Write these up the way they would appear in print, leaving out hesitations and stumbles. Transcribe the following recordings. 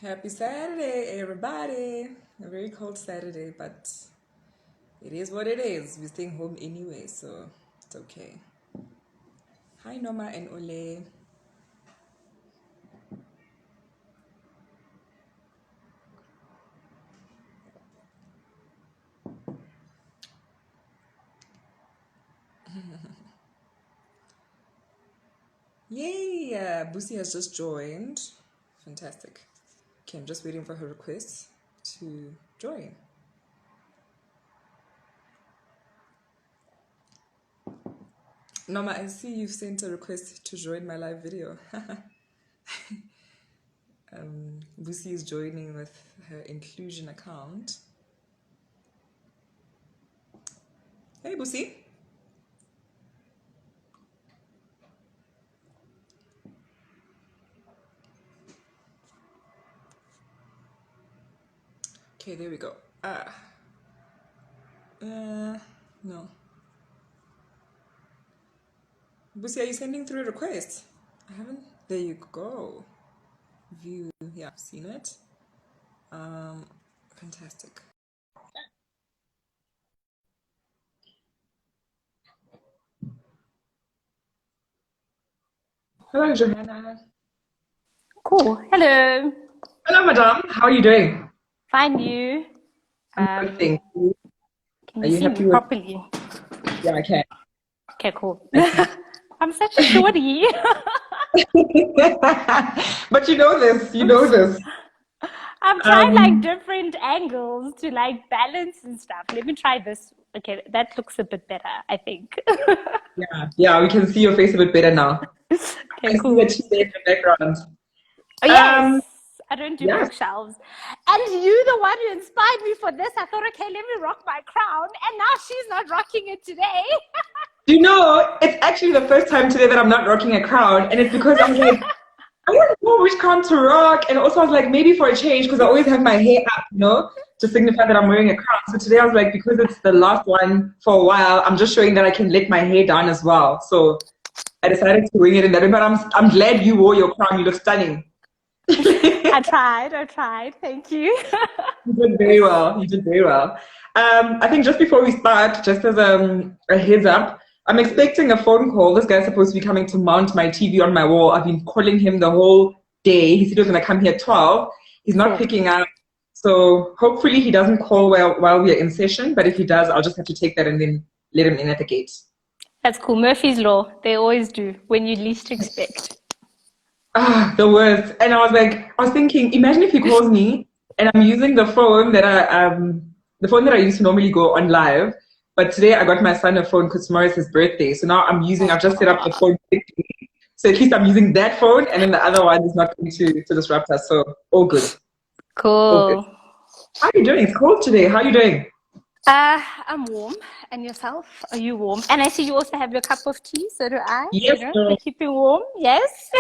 Happy Saturday, everybody. A very cold Saturday, but it is what it is. We're staying home anyway, so it's okay. Hi, Norma and Ole. Yay! Busi has just joined. Fantastic. Okay, I'm just waiting for her request to join. Norma, I see you've sent a request to join my live video. Busi is joining with her inclusion account. Hey, Busi. Okay, there we go. No. Busi, are you sending through requests? I haven't. There you go. View. Yeah, I've seen it. Fantastic. Hello, Johanna. Cool. Hello. Hello, madam. How are you doing? Find you. I'm good, thank you. Can Are you you see me happy with? properly? Yeah, I can. Okay, cool. I can. I'm such a shorty. But you know this. You know this. I'm trying like Um. different angles to like balance and stuff. Let me try this. Okay, that looks a bit better, I think. Yeah. Yeah. We can see your face a bit better now. Okay, I see the cool. tea there in the background. Oh, yes. Um. I don't do Yes. bookshelves. And you, the one who inspired me for this, I thought, okay, let me rock my crown. And now she's not rocking it today. Do you know, it's actually the first time today that I'm not rocking a crown, and it's because I was like, I don't know which crown to rock, and also I was like, maybe for a change, because I always have my hair up, to signify that I'm wearing a crown. So today I was like, because it's the last one for a while, I'm just showing that I can let my hair down as well. So I decided to wing it in that way, but I'm glad you wore your crown. You look stunning. I tried. Thank you. You did very well. You did very well. I think just before we start, just as a heads up, I'm expecting a phone call. This guy's supposed to be coming to mount my TV on my wall. I've been calling him the whole day. He said he was going to come here at 12. He's not Cool. picking up. So hopefully he doesn't call while we are in session. But if he does, I'll just have to take that and then let him in at the gate. That's cool. Murphy's Law. They always do when you least expect. Ah, the worst. And I was thinking, imagine if he calls me and I'm using the phone that I used to normally go on live. But today I got my son a phone because tomorrow is his birthday. So now I've just set up the phone. So at least I'm using that phone, and then the other one is not going to disrupt us. So all good. All good. Cool. How are you doing? It's cold today. How are you doing? I'm warm. And yourself? Are you warm? And I see you also have your cup of tea. So do I. Yes, We're keeping warm. Yes.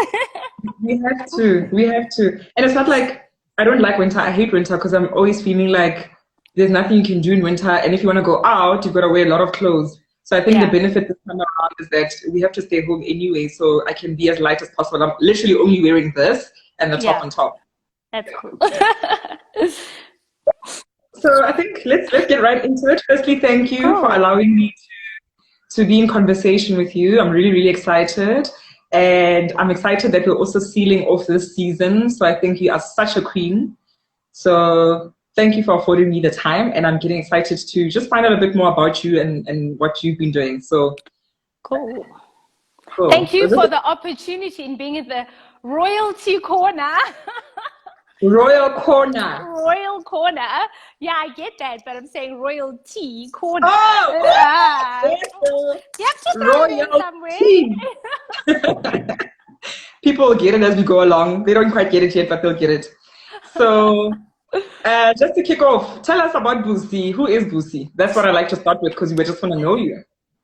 we have to. We have to. And it's not like I don't like winter. I hate winter because I'm always feeling like there's nothing you can do in winter. And if you want to go out, you've got to wear a lot of clothes. So I think the Yeah. benefit this time around is that we have to stay home anyway, so I can be as light as possible. I'm literally only wearing this and the top Yeah. on top. That's cool. So I think let's get right into it. Firstly, thank you for Cool. allowing me to be in conversation with you. I'm really, really excited. And I'm excited that we're also sealing off this season. So I think you are such a queen. So thank you for affording me the time. And I'm getting excited to just find out a bit more about you and what you've been doing. So Cool. cool. Thank you for the opportunity in being in the royalty corner. Royal Corner. Royal corner. Yeah, I get that, but I'm saying royalty corner. Oh, You have to throw it in somewhere. royalty. People will get it as we go along. They don't quite get it yet, but they'll get it. So, just to kick off, tell us about Busi. Who is Busi? That's what I like to start with because we just want to know you.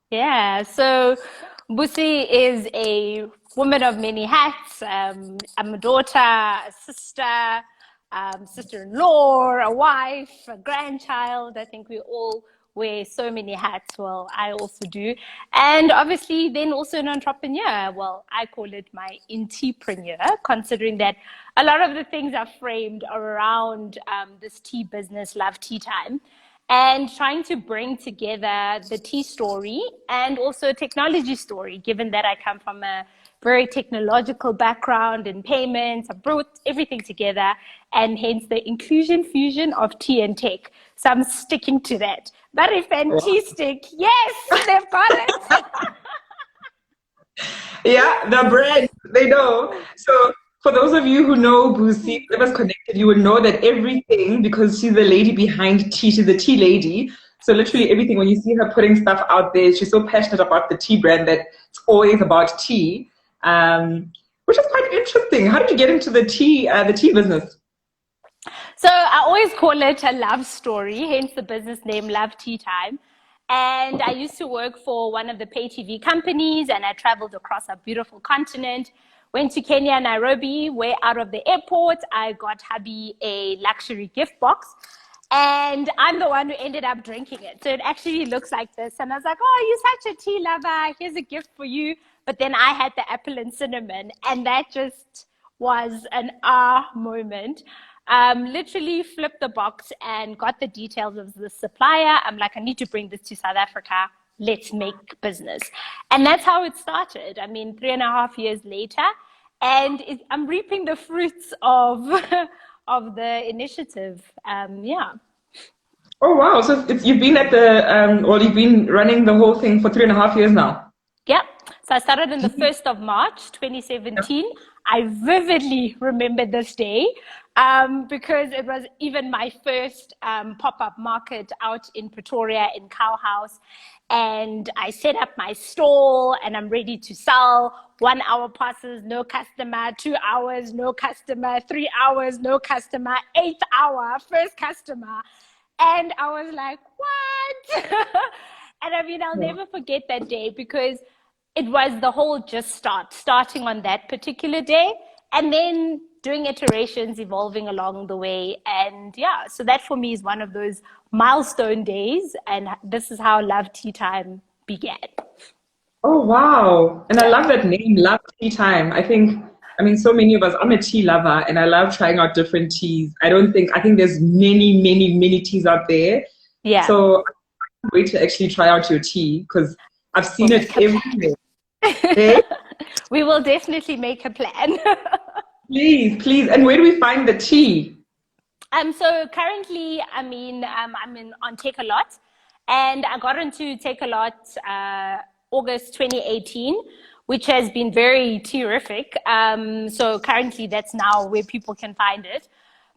Yeah, so Busi is a woman of many hats. I'm a daughter, a sister, sister-in-law, a wife, a grandchild. I think we're all wear so many hats. Well, I also do. And obviously then also an entrepreneur. Well, I call it my entrepreneur, considering that a lot of the things are framed around this tea business, Love Tea Time, and trying to bring together the tea story and also technology story, given that I come from a very technological background in payments. I brought everything together, and hence the inclusion fusion of tea and tech. So I'm sticking to that. Barif and tea stick, yes, they've got it. Yeah, the brand, they know. So for those of you who know Busi, whoever's connected, you would know that everything, because she's the lady behind tea, she's the tea lady. So literally everything, when you see her putting stuff out there, she's so passionate about the tea brand that it's always about tea, which is quite interesting. How did you get into the tea business? So I always call it a love story, hence the business name Love Tea Time. And I used to work for one of the pay TV companies, and I traveled across a beautiful continent. Went to Kenya, Nairobi, where out of the airport, I got hubby a luxury gift box. And I'm the one who ended up drinking it. So it actually looks like this. And I was like, oh, you're such a tea lover. Here's a gift for you. But then I had the apple and cinnamon. And that just was an moment. Literally flipped the box and got the details of the supplier. I'm like, I need to bring this to South Africa. Let's make business. And that's how it started. I mean, 3.5 years later, and I'm reaping the fruits of of the initiative. Yeah. Oh wow! So you've been at the you've been running the whole thing for 3.5 years now. Yep. So I started on the 1st of March, 2017. I vividly remember this day because it was even my first pop-up market out in Pretoria in Cow House. And I set up my stall and I'm ready to sell. 1 hour passes, no customer. 2 hours, no customer. 3 hours, no customer. 8th hour, first customer. And I was like, what? And I mean, I'll never forget that day because it was the whole starting on that particular day, and then doing iterations, evolving along the way. And yeah, so that for me is one of those milestone days. And this is how Love Tea Time began. Oh wow! And I love that name, Love Tea Time. I mean, so many of us. I'm a tea lover, and I love trying out different teas. I think there's many, many, many teas out there. Yeah. So I can't wait to actually try out your tea because I've seen it everywhere. Okay? We will definitely make a plan. Please, please. And where do we find the tea? So currently, I mean, I'm on Take a Lot, and I got into Take a Lot August 2018, which has been very terrific. So currently, that's now where people can find it.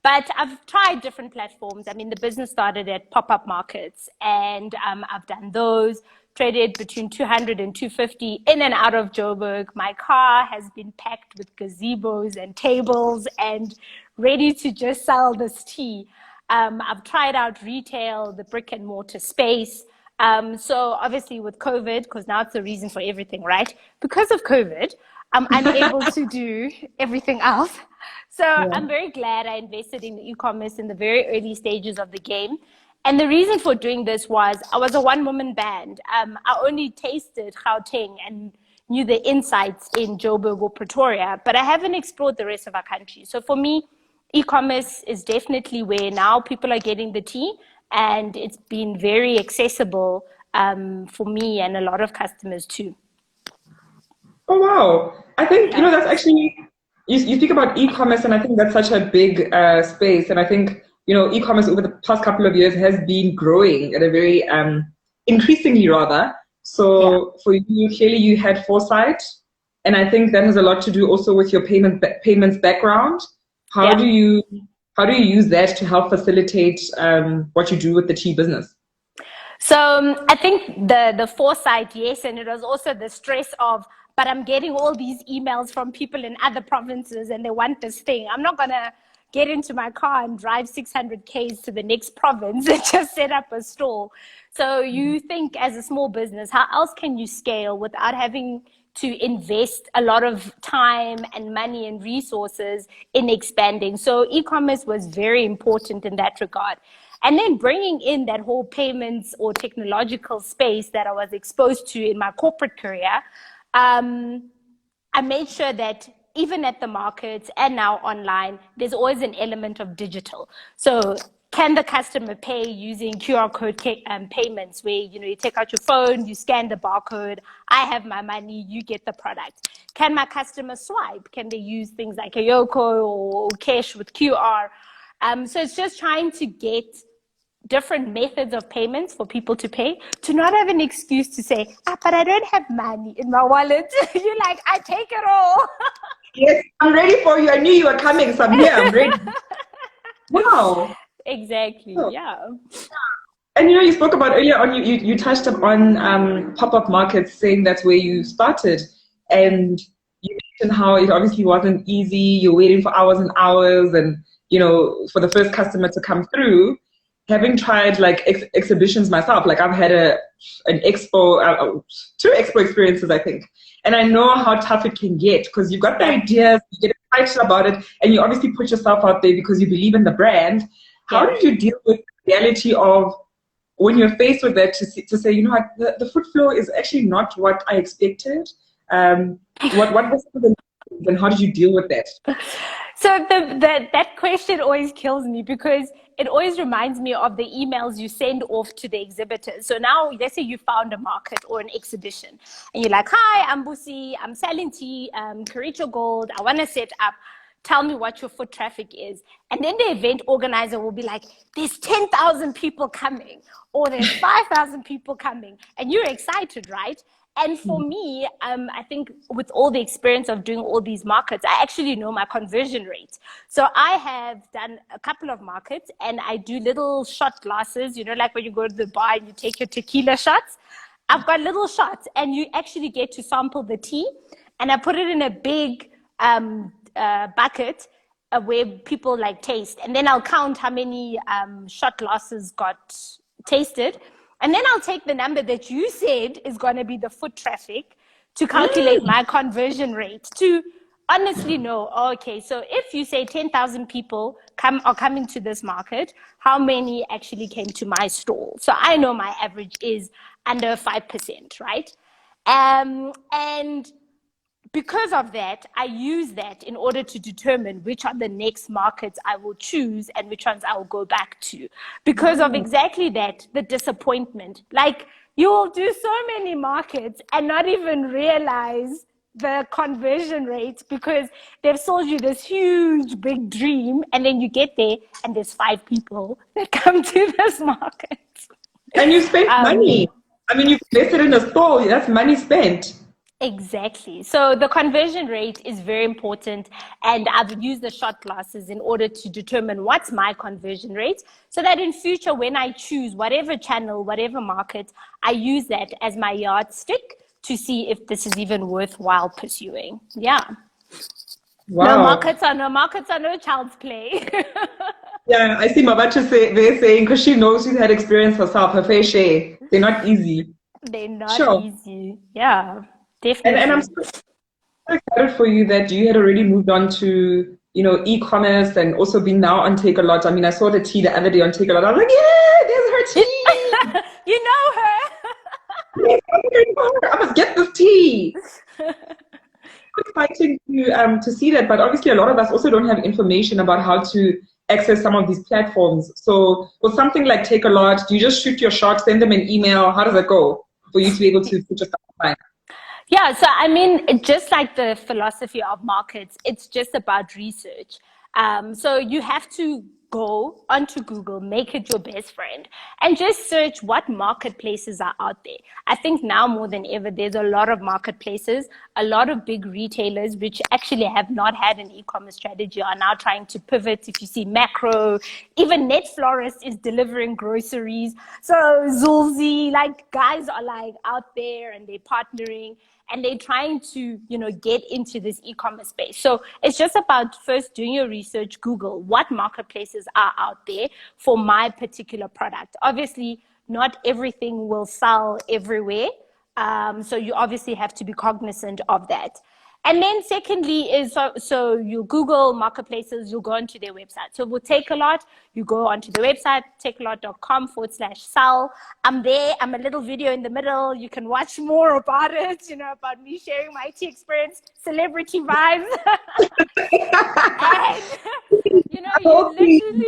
But I've tried different platforms. I mean, the business started at pop-up markets, and I've done those. Traded between 200 and 250 in and out of Joburg. My car has been packed with gazebos and tables and ready to just sell this tea. I've tried out retail, the brick and mortar space. So obviously with COVID, because now it's the reason for everything, right? Because of COVID, I'm unable to do everything else. So I'm very glad I invested in e-commerce in the very early stages of the game. And the reason for doing this was I was a one-woman band. I only tasted Gauteng and knew the insights in Joburg or Pretoria, but I haven't explored the rest of our country. So for me, e-commerce is definitely where now people are getting the tea, and it's been very accessible for me and a lot of customers too. Oh wow! I think that's actually you speak about e-commerce, and I think that's such a big space, and I think. E-commerce over the past couple of years has been growing at a very increasingly rather. So for you, clearly you had foresight, and I think that has a lot to do also with your payments background. How do you use that to help facilitate what you do with the tea business? So I think the foresight, yes, and it was also the stress of, but I'm getting all these emails from people in other provinces and they want this thing. I'm not gonna get into my car and drive 600 Ks to the next province and just set up a stall. So you think as a small business, how else can you scale without having to invest a lot of time and money and resources in expanding? So e-commerce was very important in that regard. And then bringing in that whole payments or technological space that I was exposed to in my corporate career, I made sure that even at the markets and now online, there's always an element of digital. So can the customer pay using QR code payments where, you take out your phone, you scan the barcode, I have my money, you get the product. Can my customer swipe? Can they use things like a Yoko or cash with QR? So it's just trying to get different methods of payments for people to pay, to not have an excuse to say, but I don't have money in my wallet. You're like, I take it all. Yes, I'm ready for you. I knew you were coming, so I'm here. I'm ready. Wow. Exactly. Oh. Yeah. And you spoke about earlier on, you touched on pop-up markets, saying that's where you started. And you mentioned how it obviously wasn't easy. You're waiting for hours and hours and, for the first customer to come through. Having tried like exhibitions myself, like I've had an expo, 2 expo experiences, I think. And I know how tough it can get because you've got the ideas, you get excited about it, and you obviously put yourself out there because you believe in the brand. How did you deal with the reality of when you're faced with that to say, the foot flow is actually not what I expected? What was the and how did you deal with that? So that question always kills me because it always reminds me of the emails you send off to the exhibitors. So now, let's say you found a market or an exhibition and you're like, hi, I'm Busi, I'm selling tea, Kericho Gold, I want to set up. Tell me what your foot traffic is. And then the event organizer will be like, there's 10,000 people coming or there's 5,000 people coming. And you're excited, right? And for me, I think with all the experience of doing all these markets, I actually know my conversion rate. So I have done a couple of markets and I do little shot glasses, like when you go to the bar and you take your tequila shots. I've got little shots and you actually get to sample the tea. And I put it in a big bucket where people taste. And then I'll count how many shot glasses got tasted. And then I'll take the number that you said is going to be the foot traffic to calculate my conversion rate to honestly know, okay, so if you say 10,000 people are coming to this market, how many actually came to my stall? So I know my average is under 5%, right? And because of that, I use that in order to determine which are the next markets I will choose and which ones I will go back to. Because of exactly that, the disappointment. Like, you will do so many markets and not even realize the conversion rate because they've sold you this huge, big dream. And then you get there and there's 5 people that come to this market. And you spent money. I mean, you've invested in a stall. That's money spent. Exactly. So the conversion rate is very important. And I've used the shot glasses in order to determine what's my conversion rate so that in future, when I choose whatever channel, whatever market, I use that as my yardstick to see if this is even worthwhile pursuing. Yeah. Wow. No markets are no child's play. Yeah, I see Mabacha they're saying, because she knows she's had experience herself, her fair share. They're not easy. They're not easy. Yeah. Definitely. And I'm so excited for you that you had already moved on to, e-commerce and also been now on Take A Lot. I mean, I saw the tea the other day on Take A Lot. I was like, yeah, there's her tea. You know her. Yes, I must get this tea. It's exciting to see that, but obviously a lot of us also don't have information about how to access some of these platforms. So with something like Take A Lot, do you just shoot your shot, send them an email? How does it go for you to be able to put your stuff online? Yeah, so I mean, just like the philosophy of markets, it's just about research. So you have to go onto Google, make it your best friend, and just search what marketplaces are out there. I think now more than ever, there's a lot of marketplaces, a lot of big retailers, which actually have not had an e-commerce strategy, are now trying to pivot. If you see Macro, even Net Florist is delivering groceries. So Zulzi, guys are out there and they're partnering. And they're trying to, get into this e-commerce space. So it's just about first doing your research, Google what marketplaces are out there for my particular product. Obviously, not everything will sell everywhere. So you obviously have to be cognizant of that. And then secondly is, so you Google marketplaces, you'll go onto their website. So we'll Take a Lot, you go onto the website, takealot.com/sell. I'm there, I'm a little video in the middle. You can watch more about it, about me sharing my tea experience, celebrity vibes. And, you literally,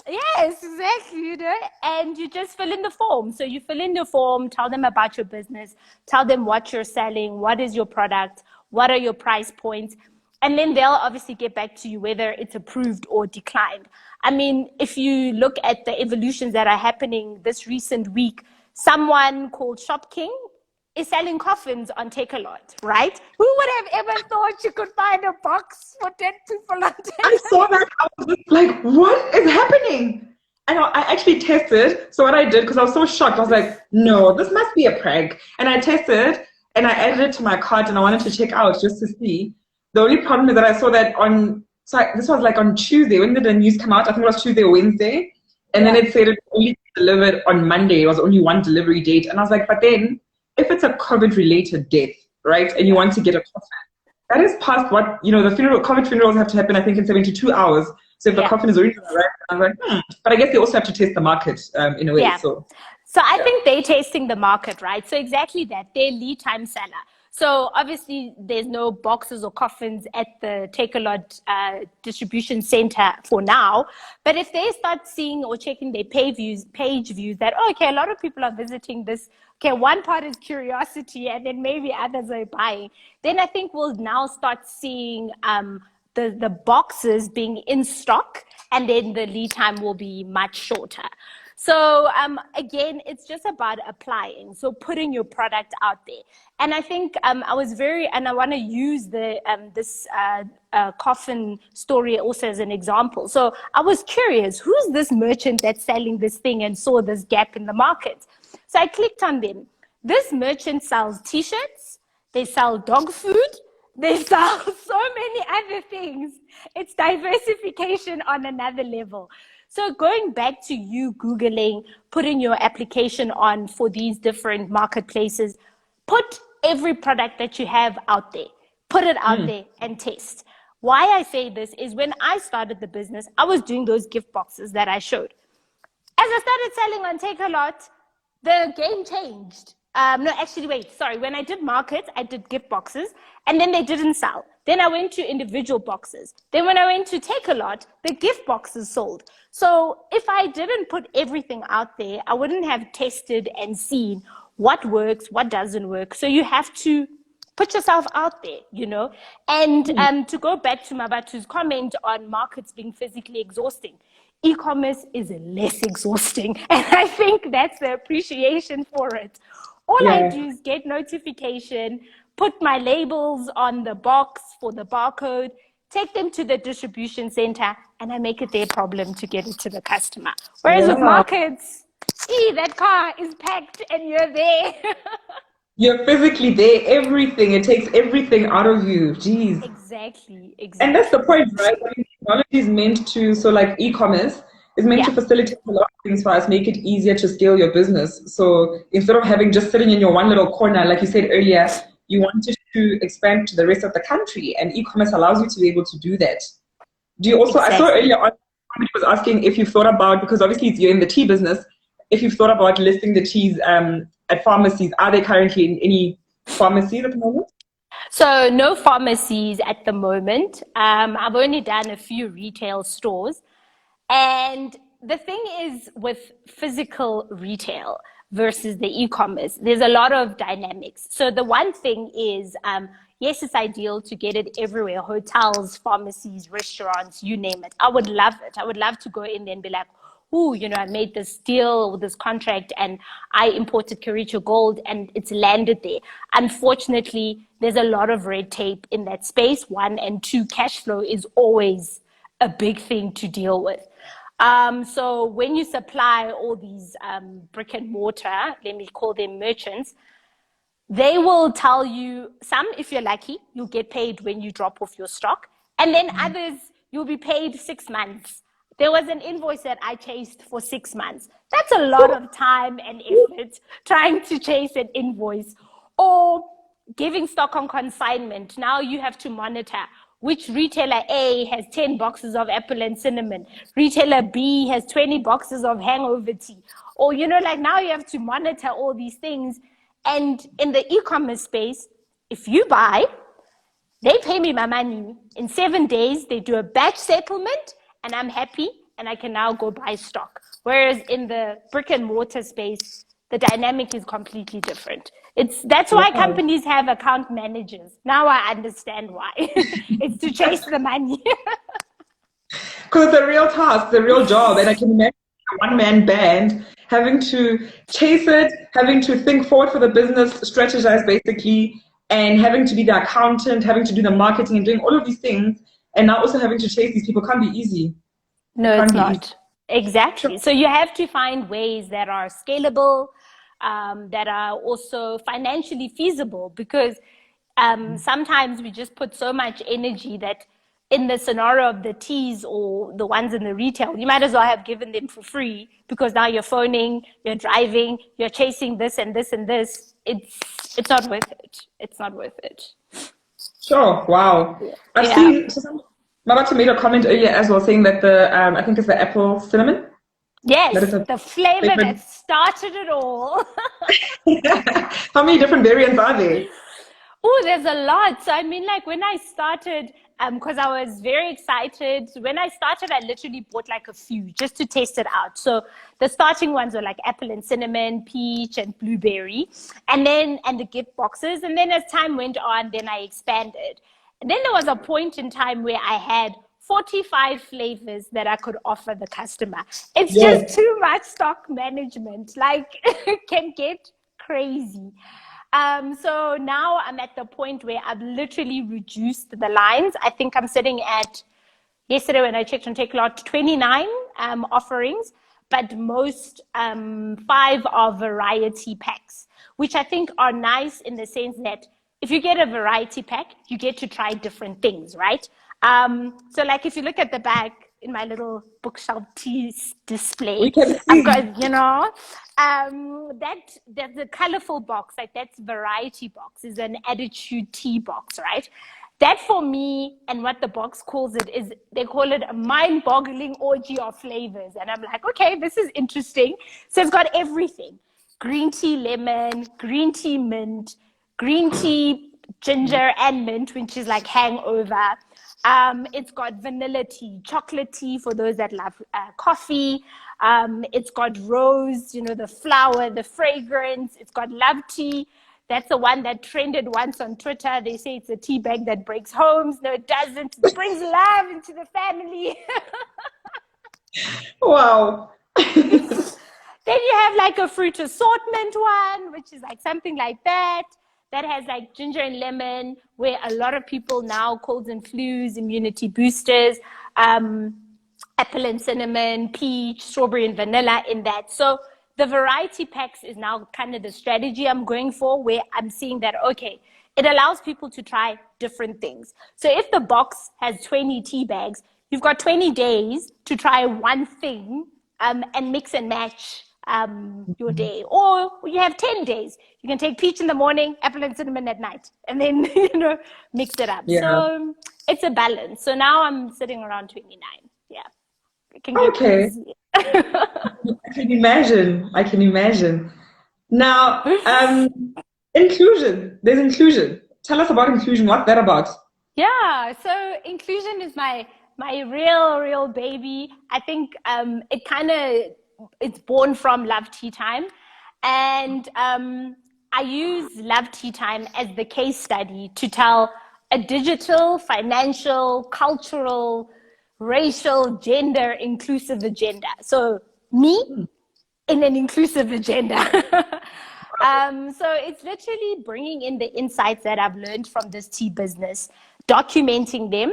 yes, exactly, and you just fill in the form. So you fill in the form, tell them about your business, tell them what you're selling, what is your product, what are your price points, and then they'll obviously get back to you whether it's approved or declined. I mean, if you look at the evolutions that are happening this recent week, someone called Shop King is selling coffins on Take a Lot, right? Who would have ever thought you could find a box for 10 people on Take a Lot? I saw that. I was just like, what is happening? And I actually tested. So what I did, because I was so shocked, I was like, no, this must be a prank. And I tested and I added it to my cart and I wanted to check out just to see. The only problem is that I saw that this was like on Tuesday. When did the news come out? I think it was Tuesday or Wednesday. And then it said it only delivered on Monday. It was only one delivery date. And I was like, but then if it's a COVID-related death, right, and you want to get a coffin, that is past what, the COVID funerals have to happen, I think, in 72 hours. So if the coffin is already arrived, I was like, But I guess they also have to test the market in a way. Yeah. So I think they're tasting the market, right? So exactly that. They're lead time seller. So obviously there's no boxes or coffins at the Take a Lot distribution center for now. But if they start seeing or checking their page views that, okay, a lot of people are visiting this. Okay, one part is curiosity and then maybe others are buying. Then I think we'll now start seeing the boxes being in stock, and then the lead time will be much shorter. So again, it's just about applying. So putting your product out there. And I think and I want to use this coffin story also as an example. So I was curious, who's this merchant that's selling this thing and saw this gap in the market? So I clicked on them. This merchant sells t-shirts, they sell dog food, they sell so many other things. It's diversification on another level. So going back to you Googling, putting your application on for these different marketplaces, put every product that you have out there, put it out there and test. Why I say this is when I started the business, I was doing those gift boxes that I showed. As I started selling on Take a Lot, the game changed. When I did market, I did gift boxes and then they didn't sell. Then I went to individual boxes. Then when I went to Take a Lot, the gift boxes sold. So if I didn't put everything out there, I wouldn't have tested and seen what works, what doesn't work. So you have to put yourself out there, And to go back to Mabatu's comment on markets being physically exhausting, e-commerce is less exhausting. And I think that's the appreciation for it. All I do is get notification, put my labels on the box for the barcode, take them to the distribution center, and I make it their problem to get it to the customer. Whereas with markets, that car is packed and you're there. You're physically there, everything. It takes everything out of you. Jeez. Exactly. And that's the point, right? I mean, technology is meant to, so like e-commerce is meant to facilitate a lot of things for us, make it easier to scale your business. So instead of having just sitting in your one little corner, like you said earlier, you wanted to expand to the rest of the country, and e-commerce allows you to be able to do that. Do you also, I saw earlier on, somebody was asking if you've thought about, because obviously you're in the tea business, if you've thought about listing the teas at pharmacies. Are they currently in any pharmacies at the moment? So no pharmacies at the moment. I've only done a few retail stores. And the thing is with physical retail versus the e-commerce, there's a lot of dynamics. So the one thing is, yes, it's ideal to get it everywhere, hotels, pharmacies, restaurants, you name it. I would love it. I would love to go in there and be like, ooh, I made this deal, this contract, and I imported Kericho gold and it's landed there. Unfortunately, there's a lot of red tape in that space, one, and two, cash flow is always a big thing to deal with. So when you supply all these brick and mortar, let me call them merchants, they will tell you, some, if you're lucky, you'll get paid when you drop off your stock. And then others, you'll be paid 6 months. There was an invoice that I chased for 6 months. That's a lot of time and effort trying to chase an invoice. Or giving stock on consignment. Now you have to monitor which retailer A has 10 boxes of apple and cinnamon. Retailer B has 20 boxes of hangover tea. Or, you know, like now you have to monitor all these things. And in the e-commerce space, if you buy, they pay me my money. In 7 days, they do a batch settlement and I'm happy and I can now go buy stock. Whereas in the brick and mortar space, the dynamic is completely different. That's why companies have account managers. Now I understand why. It's to chase the money. Because it's a real task, the real job. And I can imagine a one-man band having to chase it, having to think forward for the business, strategize basically, and having to be the accountant, having to do the marketing and doing all of these things. And now also having to chase these people can't be easy. No, it's not. Exactly. So you have to find ways that are scalable, that are also financially feasible, because sometimes we just put so much energy that in the scenario of the teas or the ones in the retail, you might as well have given them for free, because now you're phoning, you're driving, you're chasing this and this and this. It's not worth it. It's not worth it. Sure. Wow. I've seen Mabata made a comment earlier as well, saying that the I think it's the apple cinnamon. Yes, the flavor that started it all. How many different variants are there? Oh, there's a lot. So I mean, like when I started, because I was very excited. When I started, I literally bought like a few just to test it out. So the starting ones were like apple and cinnamon, peach and blueberry, and the gift boxes. And then as time went on, then I expanded. And then there was a point in time where I had 45 flavors that I could offer the customer. It's just too much stock management. Like it can get crazy. So now I'm at the point where I've literally reduced the lines. I think I'm sitting at, yesterday when I checked on Takealot, 29 offerings, but most 5 are variety packs, which I think are nice in the sense that if you get a variety pack, you get to try different things, right? So like if you look at the back in my little bookshelf teas display, I've got, you know, that's a colorful box, like that's variety box, is an attitude tea box, right? That for me, and what the box calls it is, they call it a mind-boggling orgy of flavors. And I'm like, okay, this is interesting. So it's got everything. Green tea lemon, green tea mint, green tea ginger and mint, which is like hangover. It's got vanilla tea, chocolate tea for those that love coffee. It's got rose, you know, the flower, the fragrance. It's got love tea. That's the one that trended once on Twitter. They say it's a tea bag that breaks homes. No, it doesn't. It brings love into the family. Wow. Then you have like a fruit assortment one, which is like something like that. That has like ginger and lemon, where a lot of people now, colds and flus, immunity boosters, apple and cinnamon, peach, strawberry and vanilla in that. So the variety packs is now kind of the strategy I'm going for, where I'm seeing that, okay, it allows people to try different things. So if the box has 20 tea bags, you've got 20 days to try one thing and mix and match your day. Or you have 10 days. You can take peach in the morning, apple and cinnamon at night, and then, you know, mix it up. So it's a balance. So now I'm sitting around 29. Yeah. It can get crazy. I can imagine. I can imagine. Now, inclusion. There's inclusion. Tell us about inclusion. What's that about? Yeah. So inclusion is my real baby. I think it's born from Love Tea Time, and I use Love Tea Time as the case study to tell a digital, financial, cultural, racial, gender inclusive agenda. So me in an inclusive agenda. So it's literally bringing in the insights that I've learned from this tea business, documenting them,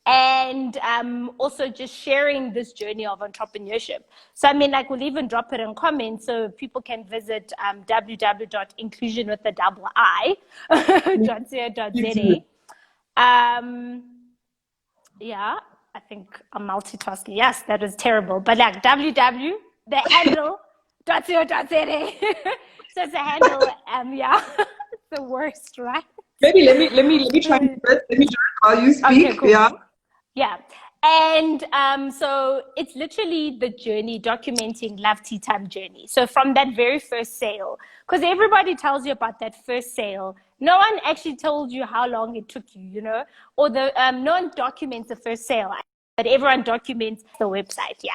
and also just sharing this journey of entrepreneurship. So I mean, like, we'll even drop it in comments so people can visit www.inclusionwiththedouble-I.co.za. Yeah, I think I'm multitasking. Yes, that was terrible. But like the handle.co.za. So it's a handle, yeah. the worst, right? Maybe let me try first. Let me try while you speak. Okay, cool. Yeah. Yeah. And so it's literally the journey, documenting Love Tea Time journey. So from that very first sale, because everybody tells you about that first sale. No one actually told you how long it took you, you know, or no one documents the first sale, but everyone documents the website. Yeah.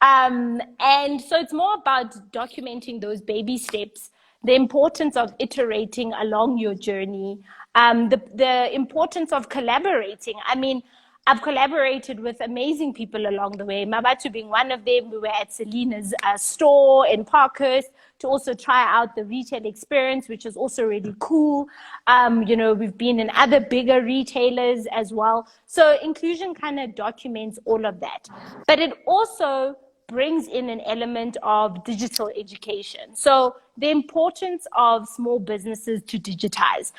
And so it's more about documenting those baby steps, the importance of iterating along your journey, the importance of collaborating. I mean, I've collaborated with amazing people along the way, Mabatu being one of them. We were at Selena's store in Parkhurst to also try out the retail experience, which is also really cool. You know, we've been in other bigger retailers as well. So inclusion kind of documents all of that. But it also brings in an element of digital education. So the importance of small businesses to digitize.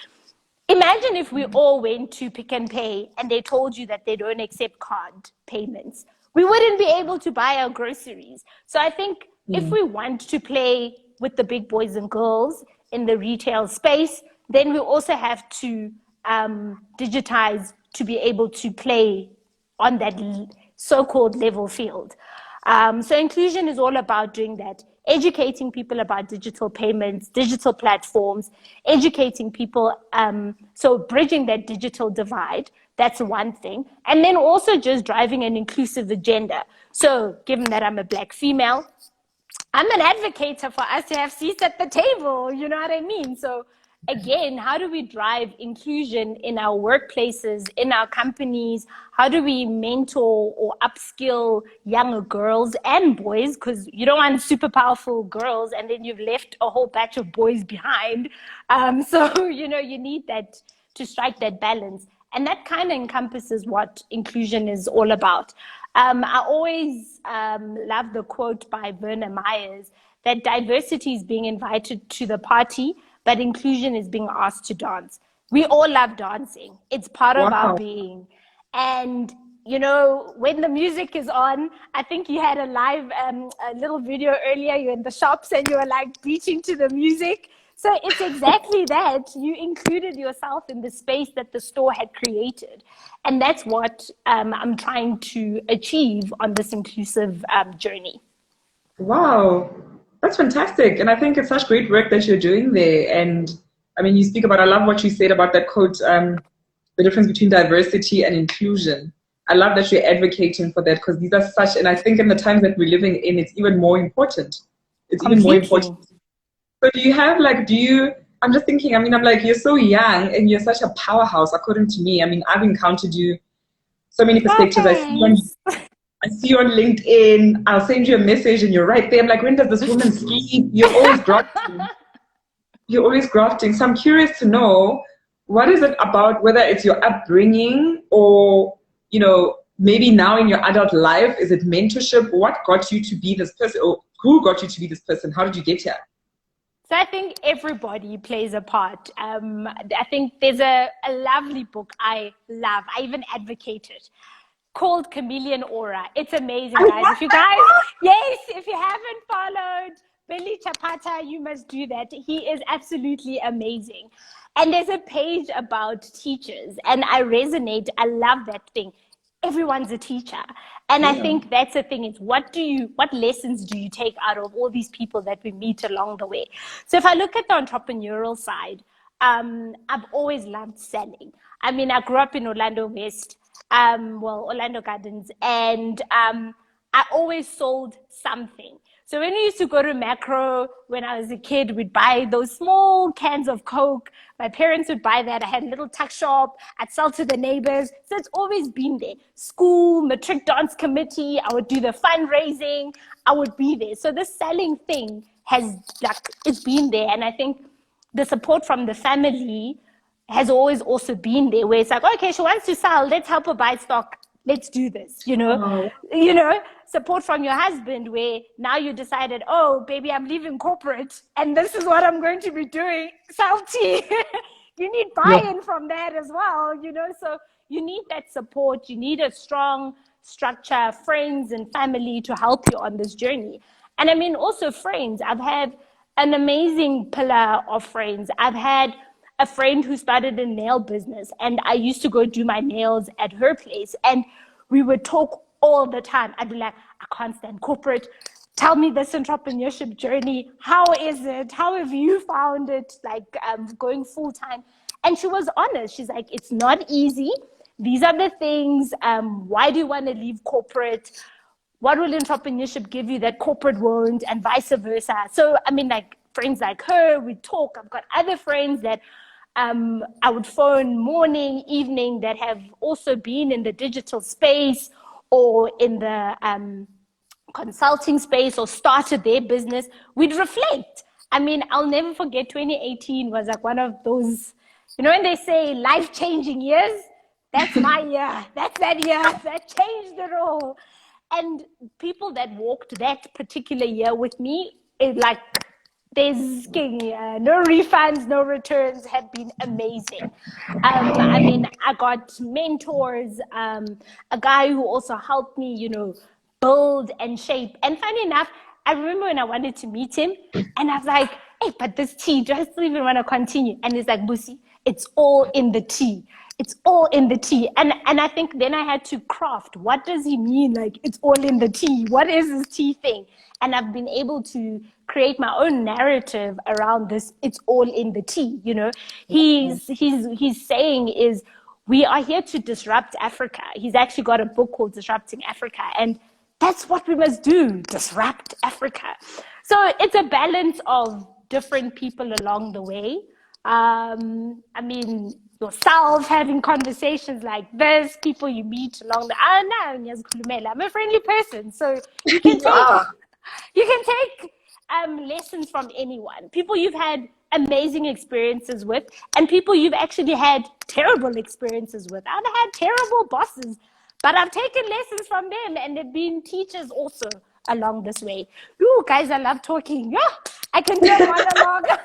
Imagine if we all went to Pick and Pay and they told you that they don't accept card payments. We wouldn't be able to buy our groceries. So I think if we want to play with the big boys and girls in the retail space, then we also have to digitize to be able to play on that so-called level field. So inclusion is all about doing that, educating people about digital payments, digital platforms, educating people, so bridging that digital divide, that's one thing. And then also just driving an inclusive agenda. So given that I'm a Black female, I'm an advocate for us to have seats at the table, you know what I mean? So again, how do we drive inclusion in our workplaces, in our companies? How do we mentor or upskill younger girls and boys? Because you don't want super powerful girls and then you've left a whole batch of boys behind. So, you know, you need that to strike that balance. And that kind of encompasses what inclusion is all about. I always love the quote by Verna Myers that diversity is being invited to the party, but inclusion is being asked to dance. We all love dancing. It's part of our being. And, you know, when the music is on, I think you had a live, a little video earlier, you're in the shops and you were like beating to the music. So it's exactly that. You included yourself in the space that the store had created. And that's what I'm trying to achieve on this inclusive journey. Wow, that's fantastic. And I think it's such great work that you're doing there. And I mean, you speak about, I love what you said about that quote, the difference between diversity and inclusion. I love that you're advocating for that because these are such, and I think in the times that we're living in, it's even more important. It's even more important. So do you have I'm just thinking, I mean, I'm like, you're so young and you're such a powerhouse, according to me. I mean, I've encountered you so many perspectives. I see you on LinkedIn. I'll send you a message and you're right there. I'm like, when does this woman sleep? You're always grafting. You're always grafting. So I'm curious to know, what is it about, whether it's your upbringing or, you know, maybe now in your adult life, is it mentorship? What got you to be this person, or who got you to be this person? How did you get here? So I think everybody plays a part. I think there's a lovely book I love. I even advocate it, called Chameleon Aura. It's amazing, guys. If you haven't followed Billy Chapata, you must do that. He is absolutely amazing. And there's a page about teachers, and I resonate. I love that thing. Everyone's a teacher. And I think that's the thing, is what lessons do you take out of all these people that we meet along the way? So if I look at the entrepreneurial side, I've always loved selling. I mean, I grew up in Orlando West, Orlando Gardens, and I always sold something. So when we used to go to Macro, when I was a kid, we'd buy those small cans of Coke. My parents would buy that. I had a little tuck shop. I'd sell to the neighbors. So it's always been there. School, matric dance committee, I would do the fundraising. I would be there. So this selling thing it's been there. And I think the support from the family has always also been there, where it's like, okay, she wants to sell. Let's help her buy stock. Let's do this, you know. Support from your husband, where now you decided, oh, baby, I'm leaving corporate and this is what I'm going to be doing, sell tea. You need buy-in from that as well, you know. So you need that support. You need a strong structure, friends and family to help you on this journey. And I mean, also friends. I've had an amazing pillar of friends. I've had a friend who started a nail business, and I used to go do my nails at her place, and we would talk all the time. I'd be like, I can't stand corporate. Tell me this entrepreneurship journey. How is it? How have you found it? Like going full time? And she was honest. She's like, it's not easy. These are the things. Why do you want to leave corporate? What will entrepreneurship give you that corporate won't, and vice versa? So, I mean, like friends like her, we talk. I've got other friends that I would phone morning, evening that have also been in the digital space or in the consulting space or started their business. We'd reflect. I mean, I'll never forget 2018 was like one of those, you know, when they say life-changing years, that's my year. That's that year that changed it all. And people that walked that particular year with me, like, there's no refunds, no returns, have been amazing. I mean, I got mentors, a guy who also helped me, you know, build and shape. And funny enough, I remember when I wanted to meet him, and I was like, hey, but this tea, do I still even want to continue? And he's like, Busi, it's all in the tea. It's all in the tea. And I think then I had to craft, what does he mean? Like, it's all in the tea. What is this tea thing? And I've been able to create my own narrative around this. It's all in the tea, you know. He's saying is, we are here to disrupt Africa. He's actually got a book called Disrupting Africa. And that's what we must do, disrupt Africa. So it's a balance of different people along the way. I mean, yourself having conversations like this, people you meet along the, I'm a friendly person. So you can take lessons from anyone, people you've had amazing experiences with, and people you've actually had terrible experiences with. I've had terrible bosses, but I've taken lessons from them, and they've been teachers also along this way. You guys, I love talking. Yeah, I can do a monologue.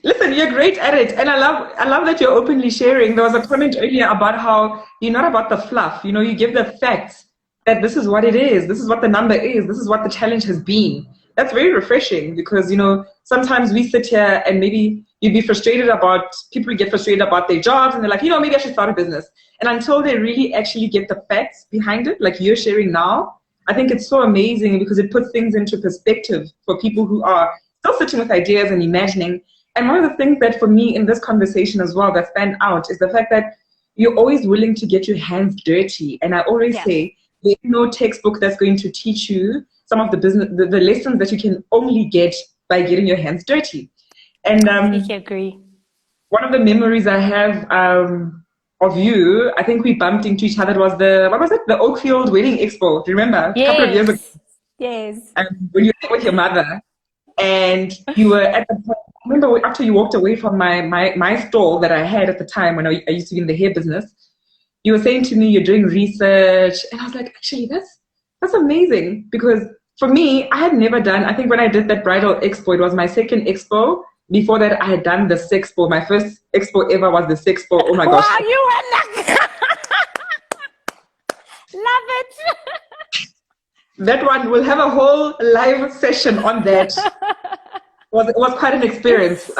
Listen, you're great at it, and I love that you're openly sharing. There was a comment earlier about how you're not about the fluff. You know, you give the facts that this is what it is, this is what the number is, this is what the challenge has been. That's very refreshing, because, you know, sometimes we sit here and maybe you'd be frustrated about, people get frustrated about their jobs, and they're like, you know, maybe I should start a business. And until they really actually get the facts behind it, like you're sharing now, I think it's so amazing, because it puts things into perspective for people who are still sitting with ideas and imagining. And one of the things that for me in this conversation as well that stand out is the fact that you're always willing to get your hands dirty. And I always say, there's no textbook that's going to teach you some of the business, the lessons that you can only get by getting your hands dirty. And I agree. One of the memories I have of you, I think we bumped into each other. It was the Oakfield Wedding Expo. Do you remember? Yes. A couple of years ago. Yes. When you were with your mother, and you were at the point, I remember after you walked away from my stall that I had at the time when I used to be in the hair business, you were saying to me you're doing research, and I was like, actually, that's amazing, because for me, I had never done, I think when I did that bridal expo, it was my second expo. Before that, I had done the Sexpo. My first expo ever was the Sexpo. Oh my gosh. Wow, you were lucky. Love it. That one, we'll have a whole live session on that. It was quite an experience.